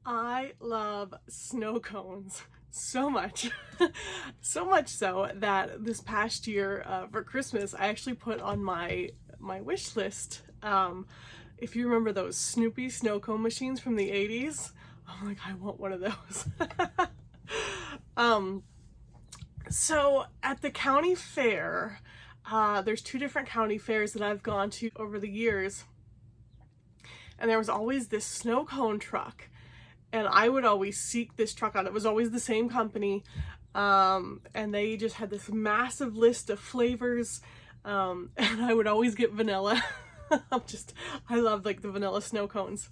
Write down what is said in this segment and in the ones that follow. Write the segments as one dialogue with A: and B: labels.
A: I love snow cones so much. So much so that this past year for Christmas, I actually put on my wish list. If you remember those Snoopy snow cone machines from the 80s, I'm like, I want one of those. um, so at the county fair, there's two different county fairs that I've gone to over the years, and there was always this snow cone truck. And I would always seek this truck out. It was always the same company. And they just had this massive list of flavors. And I would always get vanilla. I love like the vanilla snow cones.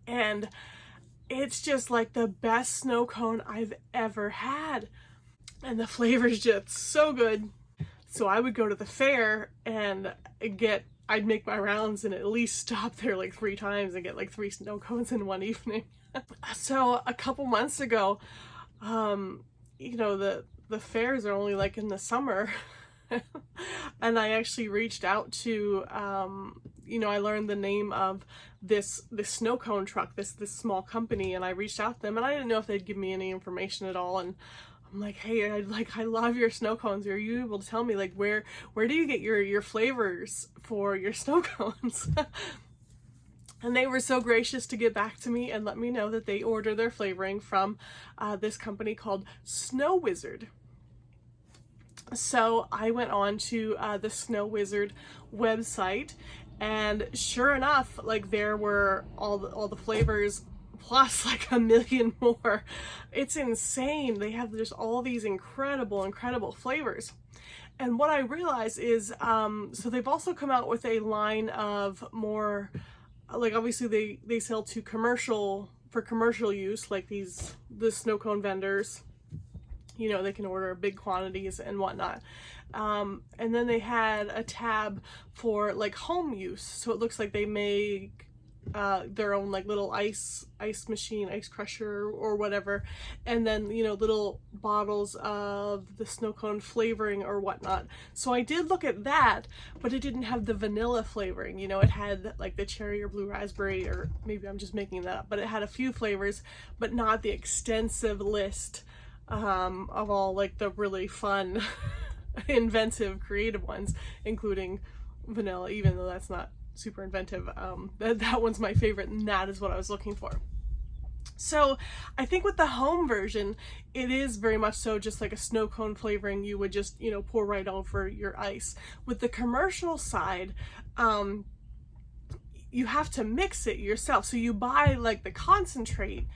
A: And it's just like the best snow cone I've ever had. And the flavor's just so good. So I would go to the fair and I'd make my rounds and at least stop there like 3 times and get like 3 snow cones in one evening. So a couple months ago, you know, the fairs are only like in the summer. And I actually reached out to, you know, I learned the name of this snow cone truck, this small company, and I reached out to them, and I didn't know if they'd give me any information at all. And I'm like, hey, I love your snow cones. Are you able to tell me like where do you get your flavors for your snow cones? And they were so gracious to get back to me and let me know that they order their flavoring from this company called SnoWizard. So I went on to the SnoWizard website, and sure enough, like there were all the flavors plus like a million more. It's insane. They have just all these incredible flavors. And what I realized is, so they've also come out with a line of more, like obviously they sell to for commercial use, like the snow cone vendors, you know, they can order big quantities and whatnot. And then they had a tab for like home use. So it looks like they make their own like little ice machine, ice crusher or whatever, and then, you know, little bottles of the snow cone flavoring or whatnot. So I did look at that, but it didn't have the vanilla flavoring. You know, it had like the cherry or blue raspberry, or maybe I'm just making that up, but it had a few flavors, but not the extensive list of all like the really fun inventive creative ones, including vanilla, even though that's not super inventive. That one's my favorite, and that is what I was looking for. So I think with the home version, it is very much so just like a snow cone flavoring you would just, you know, pour right over your ice. With the commercial side, you have to mix it yourself. So you buy like the concentrate,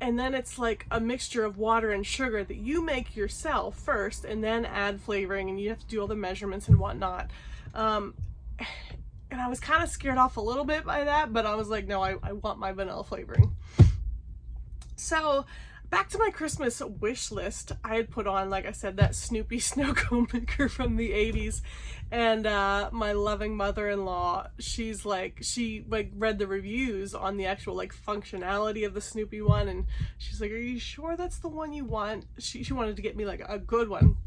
A: and then it's like a mixture of water and sugar that you make yourself first and then add flavoring, and you have to do all the measurements and whatnot. And I was kind of scared off a little bit by that, but I was like, no, I want my vanilla flavoring. So back to my Christmas wish list, I had put on, like I said, that Snoopy snow cone maker from the 80s. And my loving mother-in-law, she read the reviews on the actual like functionality of the Snoopy one, and she's like, are you sure that's the one you want? She wanted to get me like a good one.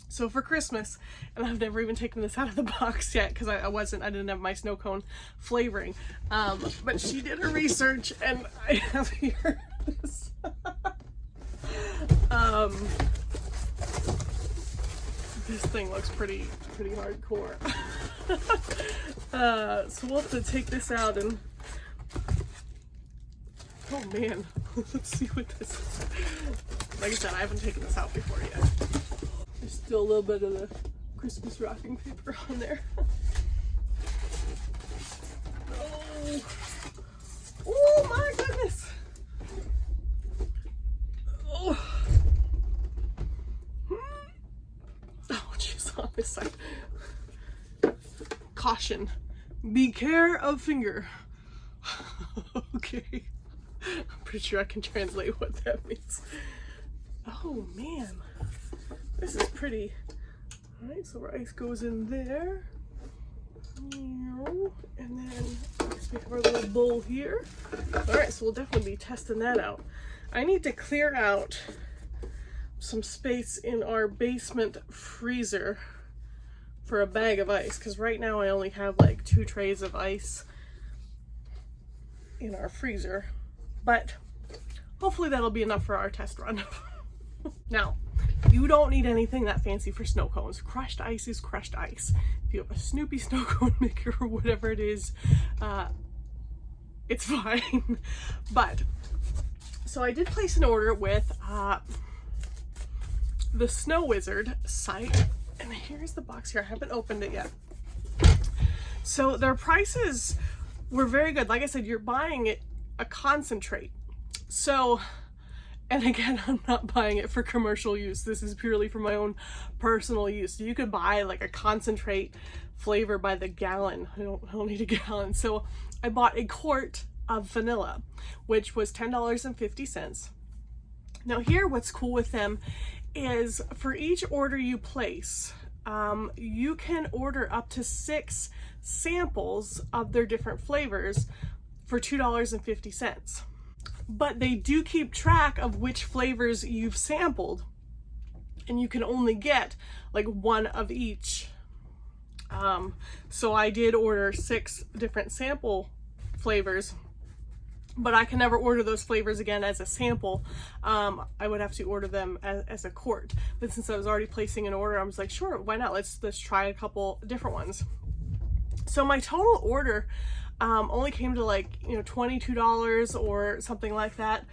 A: So for Christmas, and I've never even taken this out of the box yet because I didn't have my snow cone flavoring. But she did her research, and I have here this. This thing looks pretty hardcore. So we'll have to take this out and, oh man, let's see what this is. Like I said, I haven't taken this out before yet. There's still a little bit of the Christmas wrapping paper on there. Oh my goodness. Oh jeez, on this side. Caution. Be care of finger. Okay. I'm pretty sure I can translate what that means. Oh man. This is pretty. Alright, so our ice goes in there. And then I guess we have our little bowl here. Alright, so we'll definitely be testing that out. I need to clear out some space in our basement freezer for a bag of ice, because right now I only have like 2 trays of ice in our freezer. but hopefully that'll be enough for our test run. Now, you don't need anything that fancy for snow cones. Crushed ice is crushed ice. If you have a Snoopy snow cone maker or whatever it is, it's fine. But, so I did place an order with the SnoWizard site, and here's the box here. I haven't opened it yet. So their prices were very good. Like I said, you're buying it a concentrate. So, and again, I'm not buying it for commercial use. This is purely for my own personal use. You could buy like a concentrate flavor by the gallon. I don't need a gallon. So I bought a quart of vanilla, which was $10.50. Now here, what's cool with them is for each order you place, you can order up to 6 samples of their different flavors for $2.50. But they do keep track of which flavors you've sampled, and you can only get like one of each. So I did order 6 different sample flavors, but I can never order those flavors again as a sample. I would have to order them as a quart. But since I was already placing an order, I was like, sure, why not? Let's try a couple different ones. So my total order only came to like, you know, $22 or something like that.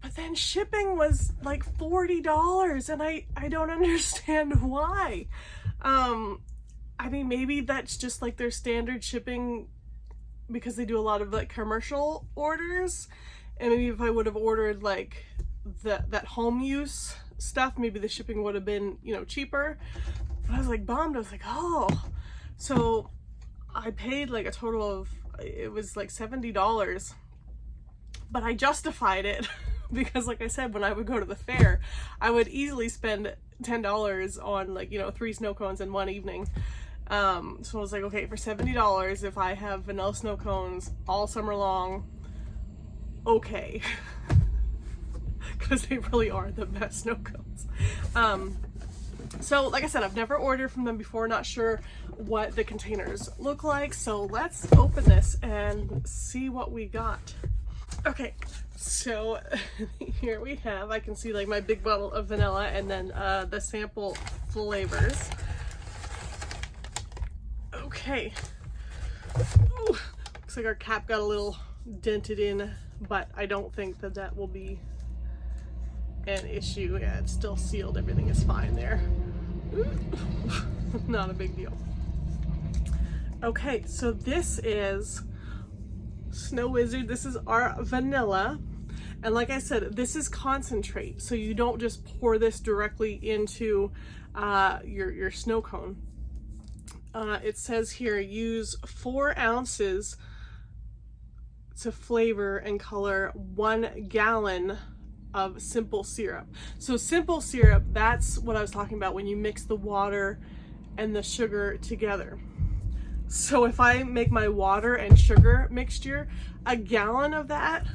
A: But then shipping was like $40, and I don't understand why. I mean, maybe that's just like their standard shipping because they do a lot of like commercial orders, and maybe if I would have ordered like that home use stuff, maybe the shipping would have been, you know, cheaper. But I was like bummed. I was like, oh. So I paid like a total of, it was like $70, but I justified it because, like I said, when I would go to the fair, I would easily spend $10 on like, you know, 3 snow cones in one evening. So I was like, okay, for $70, if I have vanilla snow cones all summer long, okay. Because they really are the best snow cones. So like I said, I've never ordered from them before, not sure what the containers look like. So let's open this and see what we got. Okay, so here we have, I can see like my big bottle of vanilla and then the sample flavors. Okay. Ooh, looks like our cap got a little dented in, but I don't think that will be an issue. Yeah, it's still sealed. Everything is fine there. Not a big deal. Okay, so this is SnoWizard. This is our vanilla. And like I said, this is concentrate. So you don't just pour this directly into your snow cone. It says here, use 4 ounces to flavor and color 1 gallon of simple syrup. So simple syrup, that's what I was talking about when you mix the water and the sugar together. So if I make my water and sugar mixture, a gallon of that,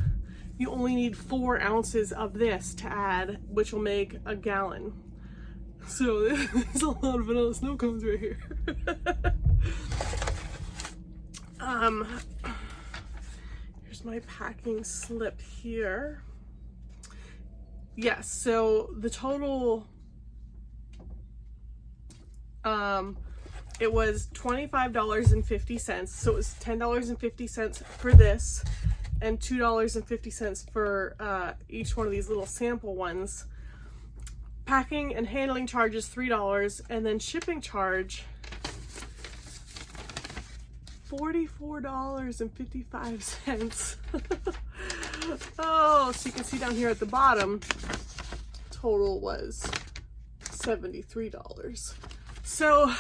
A: you only need 4 ounces of this to add, which will make a gallon. So there's a lot of vanilla snow cones right here. Here's my packing slip here. Yes, so the total, it was $25.50. So it was $10.50 for this and $2.50 for each one of these little sample ones. Packing and handling charge is $3, and then shipping charge $44.55. Oh, so you can see down here at the bottom, total was $73. So,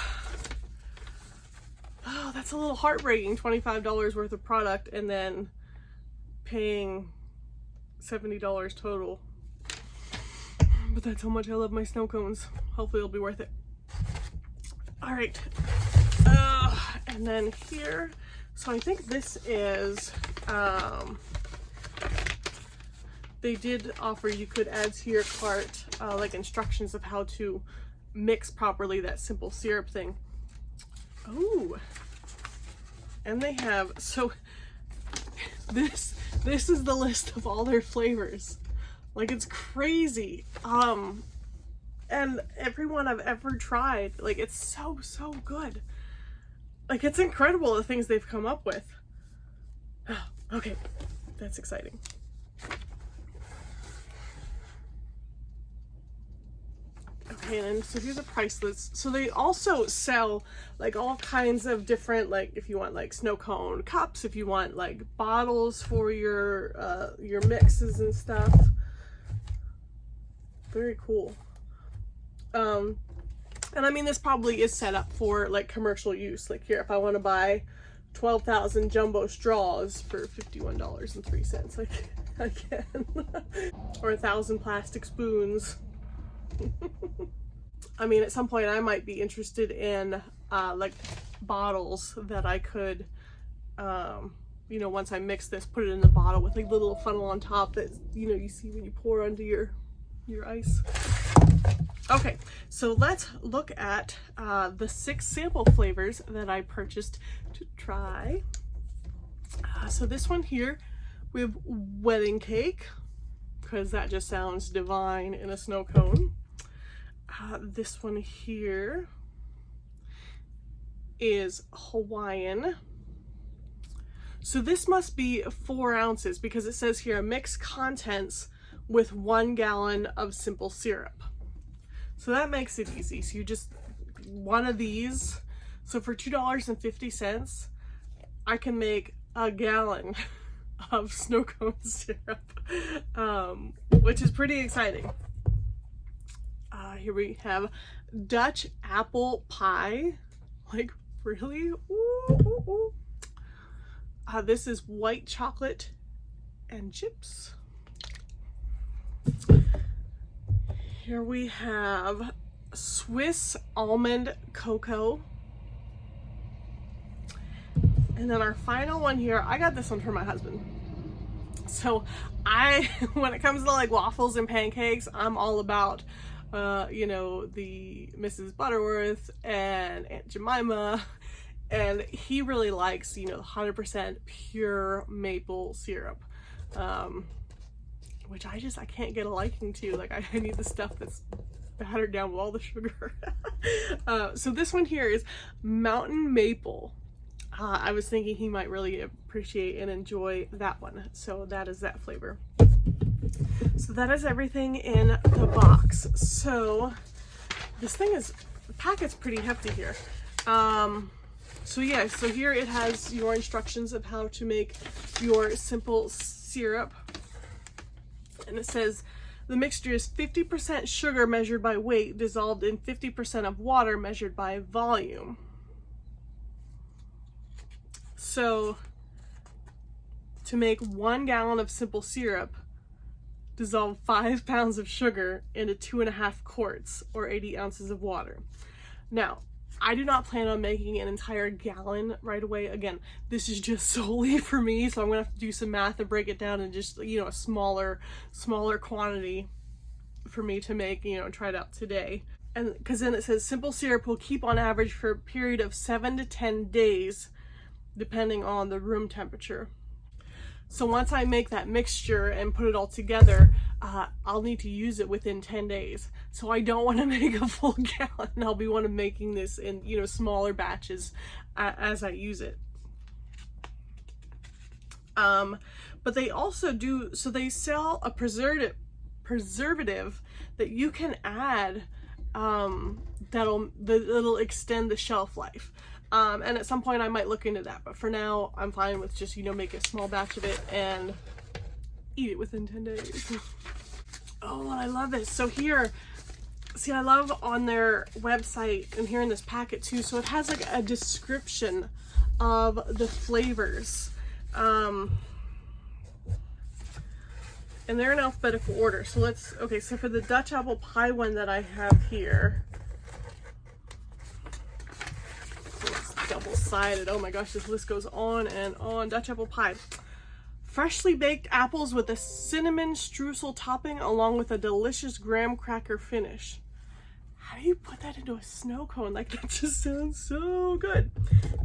A: oh, that's a little heartbreaking, $25 worth of product and then paying $70 total. But that's how much I love my snow cones. Hopefully it'll be worth it. All right. And then here, so I think this is, they did offer you could add to your cart like instructions of how to mix properly that simple syrup thing. Oh, and they have, so this is the list of all their flavors. Like, it's crazy. And everyone I've ever tried, like, it's so good. Like, it's incredible the things they've come up with. Okay, that's exciting. Okay, and then so here's a price list. So they also sell like all kinds of different, like if you want like snow cone cups, if you want like bottles for your mixes and stuff. Very cool. And I mean, this probably is set up for like commercial use. Like here, if I want to buy 12,000 jumbo straws for $51.03, like I can. Or 1,000 plastic spoons. I mean, at some point I might be interested in like bottles that I could, you know, once I mix this, put it in the bottle with like a little funnel on top that, you know, you see when you pour under your ice. Okay, so let's look at the 6 sample flavors that I purchased to try. So this one here, we have wedding cake, because that just sounds divine in a snow cone. This one here is Hawaiian. So this must be 4 ounces because it says here mix contents with 1 gallon of simple syrup. So that makes it easy. So you just, one of these. So for $2.50, I can make a gallon of snow cone syrup, which is pretty exciting. Here we have Dutch apple pie. Like, really? Ooh, ooh, ooh. This is white chocolate and chips. Here we have Swiss almond cocoa. And then our final one here, I got this one for my husband. So when it comes to like waffles and pancakes, I'm all about, you know, the Mrs. Butterworth and Aunt Jemima. And he really likes, you know, 100% pure maple syrup. Which I can't get a liking to. Like, I need the stuff that's battered down with all the sugar. So this one here is mountain maple. I was thinking he might really appreciate and enjoy that one. So that is that flavor. So that is everything in the box. So this thing is, the packet's pretty hefty here. So yeah, so here it has your instructions of how to make your simple syrup. And it says the mixture is 50% sugar measured by weight, dissolved in 50% of water measured by volume. So to make 1 gallon of simple syrup, dissolve 5 pounds of sugar into 2.5 quarts or 80 ounces of water. Now, I do not plan on making an entire gallon right away. Again, this is just solely for me, so I'm gonna have to do some math and break it down in just, you know, a smaller quantity for me to make, you know, and try it out today. And because then it says simple syrup will keep on average for a period of 7 to 10 days, depending on the room temperature. So once I make that mixture and put it all together, I'll need to use it within 10 days. So I don't want to make a full gallon. I'll be making this in, you know, smaller batches as I use it. But they also do, so they sell a preservative that you can add that'll extend the shelf life. And at some point I might look into that, but for now I'm fine with just, you know, make a small batch of it and eat it within 10 days. Oh, I love this. So here, see, I love on their website and here in this packet too, so it has like a description of the flavors. And they're in alphabetical order. So okay, so for the Dutch apple pie one that I have here, double-sided. Oh my gosh, this list goes on and on. Dutch apple pie. Freshly baked apples with a cinnamon streusel topping along with a delicious graham cracker finish. How do you put that into a snow cone? Like, that just sounds so good.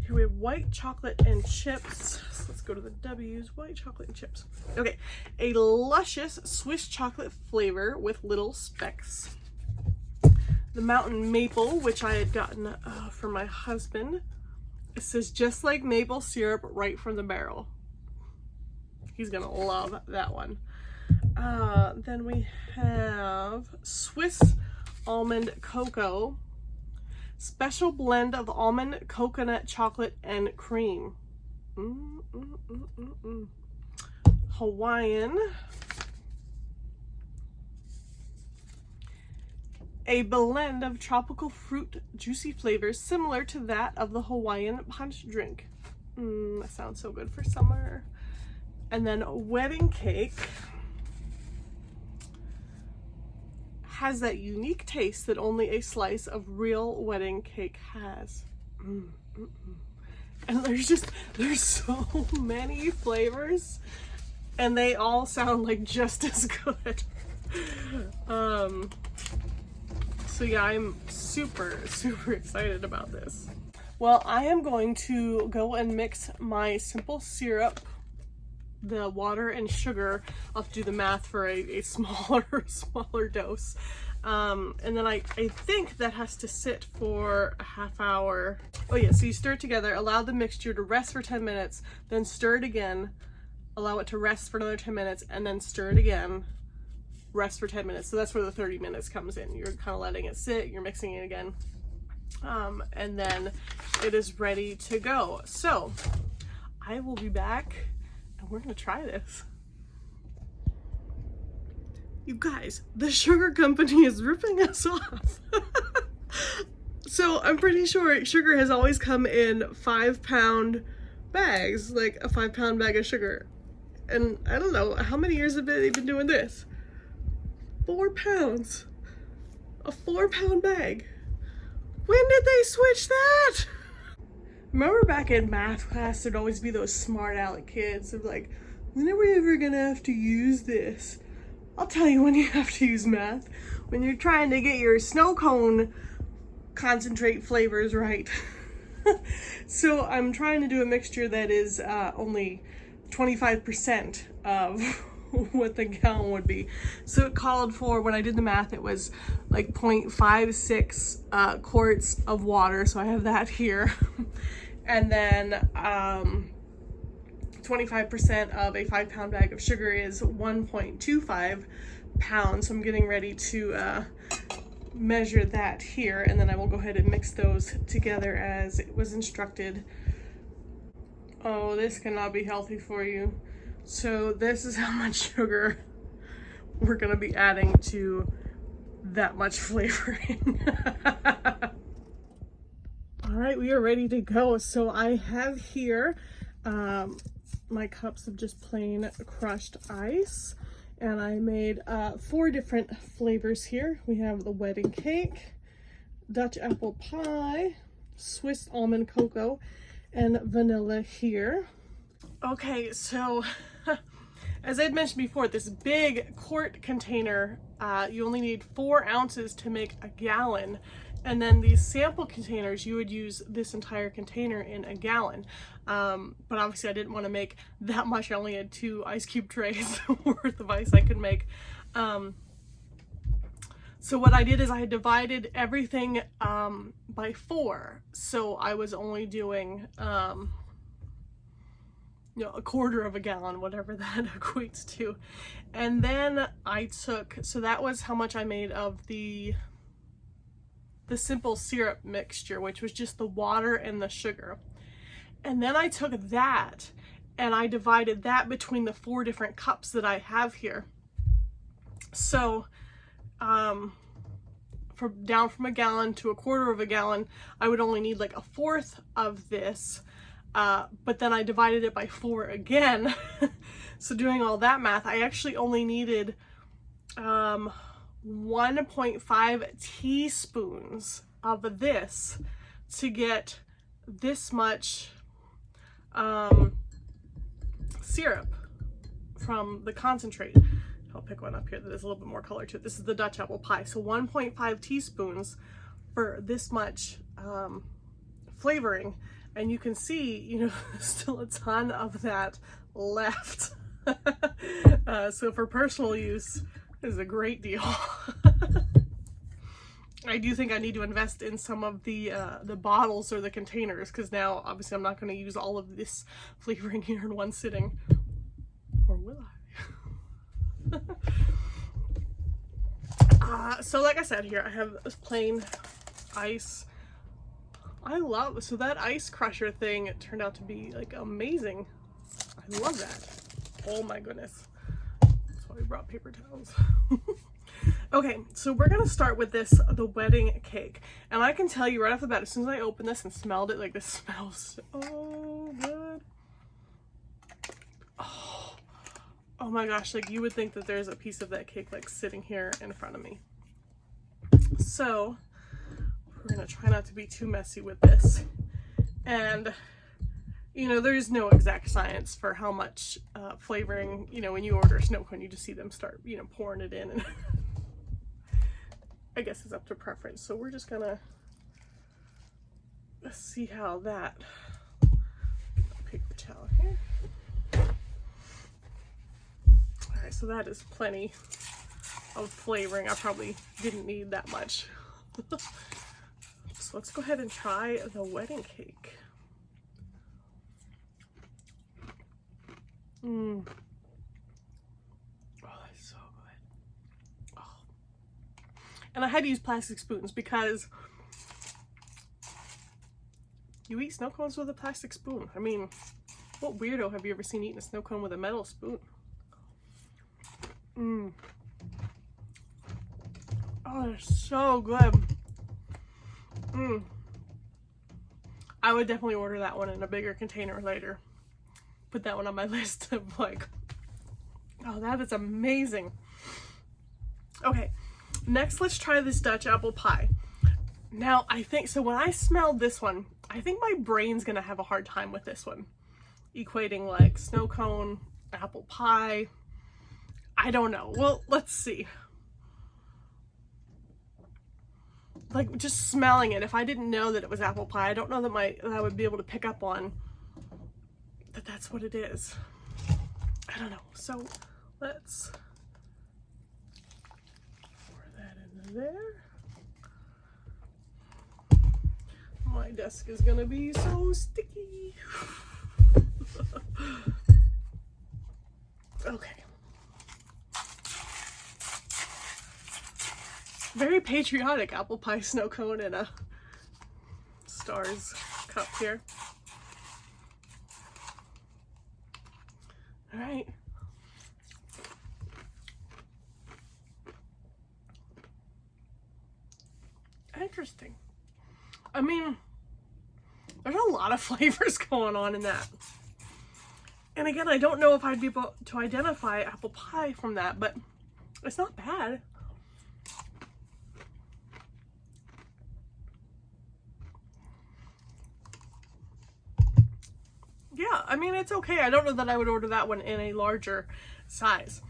A: Here we have white chocolate and chips. So let's let's go to the W's. White chocolate and chips. Okay, a luscious Swiss chocolate flavor with little specks. The mountain maple, which I had gotten for my husband. It says just like maple syrup right from the barrel. He's gonna love that one. Then we have Swiss almond cocoa. Special blend of almond, coconut, chocolate, and cream. Hawaiian. A blend of tropical fruit juicy flavors similar to that of the Hawaiian punch drink. That sounds so good for summer. And then wedding cake. Has that unique taste that only a slice of real wedding cake has. And there's so many flavors and they all sound like just as good. So yeah, I'm super excited about this. Well, I am going to go and mix my simple syrup, the water and sugar. I'll have to do the math for a smaller dose. And then I think that has to sit for a half hour. Oh yeah, so you stir it together, allow the mixture to rest for 10 minutes, then stir it again, allow it to rest for another 10 minutes, and then stir it again, rest for 10 minutes. So that's where the 30 minutes comes in. You're kind of letting it sit, you're mixing it again, and then it is ready to go. So I will be back and we're gonna try this. You guys, the sugar company is ripping us off. So I'm pretty sure sugar has always come in 5-pound bags, like a 5-pound bag of sugar. And I don't know, how many years have they been doing this? 4 pounds. A 4-pound bag. When did they switch that? Remember back in math class, there'd always be those smart aleck kids of like, when are we ever gonna have to use this? I'll tell you when you have to use math. When you're trying to get your snow cone concentrate flavors right. So I'm trying to do a mixture that is only 25% of what the gallon would be. So it called for, when I did the math, it was like 0.56 quarts of water. So I have that here. And then 25% of a 5-pound bag of sugar is 1.25 pounds. So I'm getting ready to measure that here, and then I will go ahead and mix those together as it was instructed. Oh, this cannot be healthy for you. So this is how much sugar we're gonna be adding to that much flavoring. All right, we are ready to go. So I have here my cups of just plain crushed ice, and I made 4 different flavors here. We have the wedding cake, Dutch apple pie, Swiss almond cocoa, and vanilla here. Okay, so as I had mentioned before, this big quart container, you only need 4 ounces to make a gallon. And then these sample containers, you would use this entire container in a gallon. But obviously I didn't want to make that much. I only had 2 ice cube trays worth of ice I could make. So what I did is I divided everything by 4. So I was only doing, you know, a quarter of a gallon, whatever that equates to. And then I took, so that was how much I made of the simple syrup mixture, which was just the water and the sugar. And then I took that and I divided that between the 4 different cups that I have here. So down from a gallon to a quarter of a gallon, I would only need like a 1/4 of this, but then I divided it by 4 again. So doing all that math, I actually only needed 1.5 teaspoons of this to get this much syrup from the concentrate. I'll pick one up here that has a little bit more color to it. This is the Dutch apple pie. So 1.5 teaspoons for this much flavoring. And you can see, you know, still a ton of that left. So for personal use, this is a great deal. I do think I need to invest in some of the bottles or the containers, because now obviously I'm not going to use all of this flavoring here in one sitting. Or will I? So like I said, here I have plain ice. So that ice crusher thing, it turned out to be like amazing. I love that. Oh my goodness. That's why we brought paper towels. Okay, so we're gonna start with this, the wedding cake. And I can tell you right off the bat, as soon as I opened this and smelled it, like this smells so good. Oh my gosh, like you would think that there's a piece of that cake like sitting here in front of me. So we're gonna try not to be too messy with this. And you know, there's no exact science for how much flavoring, you know, when you order a snow cone, you just see them start, you know, pouring it in. And I guess it's up to preference. So we're just gonna see how that, paper towel here. All right, so that is plenty of flavoring. I probably didn't need that much. So let's go ahead and try the wedding cake. Oh, that's so good. Oh. And I had to use plastic spoons because you eat snow cones with a plastic spoon. I mean, what weirdo have you ever seen eating a snow cone with a metal spoon? Oh, they're so good. I would definitely order that one in a bigger container later. Put that one on my list of like, oh, that is amazing. Okay, next let's try this Dutch apple pie. Now I think, so when I smelled this one, I think my brain's gonna have a hard time with this one. Equating like snow cone, apple pie. I don't know. Well, let's see. Like just smelling it, if I didn't know that it was apple pie, I don't know that I would be able to pick up on that that's what it is. I don't know. So let's pour that into there. My desk is gonna be so sticky. Okay. Very patriotic apple pie snow cone in a stars cup here. All right. Interesting. I mean, there's a lot of flavors going on in that. And again, I don't know if I'd be able to identify apple pie from that, but it's not bad. Yeah, I mean, it's okay. I don't know that I would order that one in a larger size.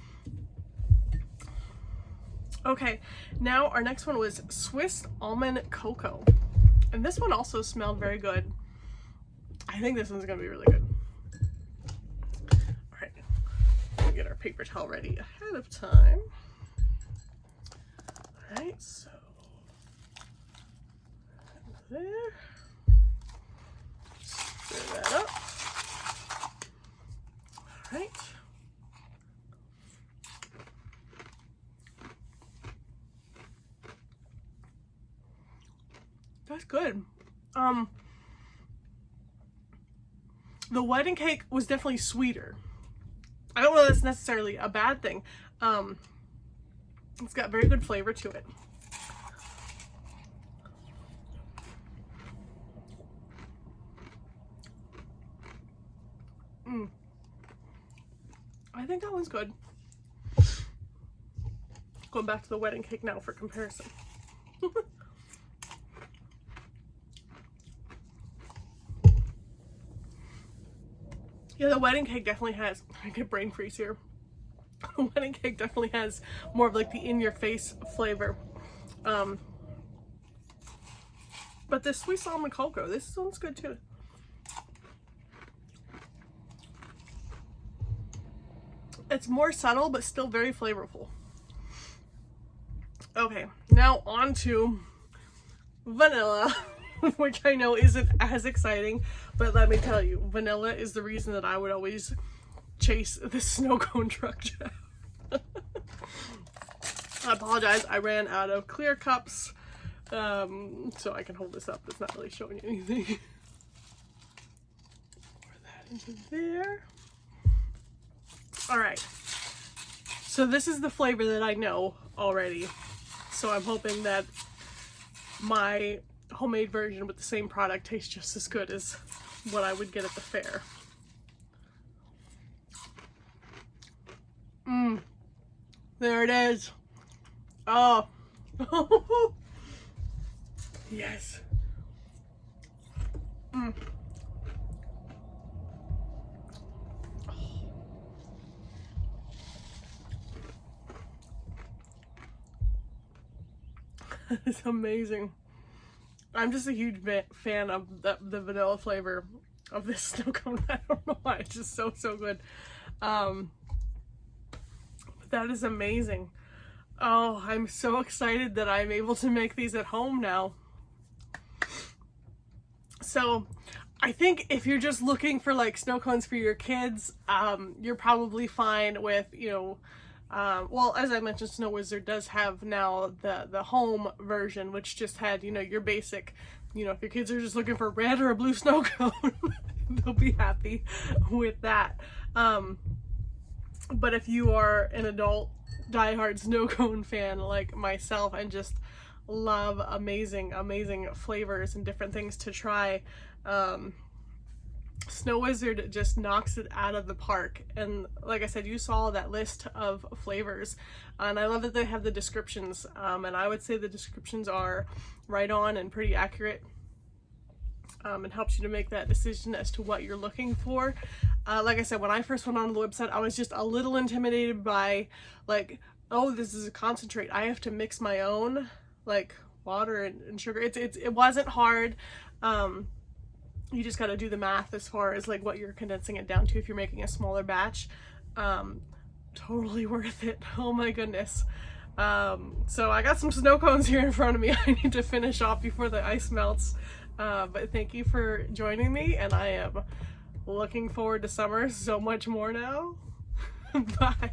A: Okay, now our next one was Swiss almond cocoa. And this one also smelled very good. I think this one's gonna be really good. All right, we'll get our paper towel ready ahead of time. All right, so there. Stir that up. All right. That's good. The wedding cake was definitely sweeter. I don't know if that's necessarily a bad thing. It's got very good flavor to it. I think that one's good. Going back to the wedding cake now for comparison. Yeah, the wedding cake definitely has, I get brain freeze here. The wedding cake definitely has more of like the in-your-face flavor. But this Swiss almond cocoa, this one's good too. It's more subtle, but still very flavorful. Okay, now on to vanilla, which I know isn't as exciting, but let me tell you, vanilla is the reason that I would always chase the snow cone truck down. I apologize, I ran out of clear cups, so I can hold this up. It's not really showing you anything. Pour that into there. All right, so this is the flavor that I know already. So I'm hoping that my homemade version with the same product tastes just as good as what I would get at the fair. There it is. Oh. Yes. It's amazing. I'm just a huge fan of the vanilla flavor of this snow cone. I don't know why, it's just so good. But that is amazing. Oh, I'm so excited that I'm able to make these at home now. So I think if you're just looking for like snow cones for your kids, you're probably fine with, you know, well, as I mentioned, SnoWizard does have now the home version, which just had, you know, your basic, you know, if your kids are just looking for a red or a blue snow cone, they'll be happy with that. But if you are an adult diehard snow cone fan like myself and just love amazing flavors and different things to try, SnoWizard just knocks it out of the park. And like I said, you saw that list of flavors, and I love that they have the descriptions, and I would say the descriptions are right on and pretty accurate. It helps you to make that decision as to what you're looking for. Like I said, when I first went on the website, I was just a little intimidated by like, oh, this is a concentrate, I have to mix my own like water and sugar. It wasn't hard. You just got to do the math as far as like what you're condensing it down to if you're making a smaller batch. Totally worth it. Oh my goodness. So I got some snow cones here in front of me I need to finish off before the ice melts. But thank you for joining me, and I am looking forward to summer so much more now. Bye.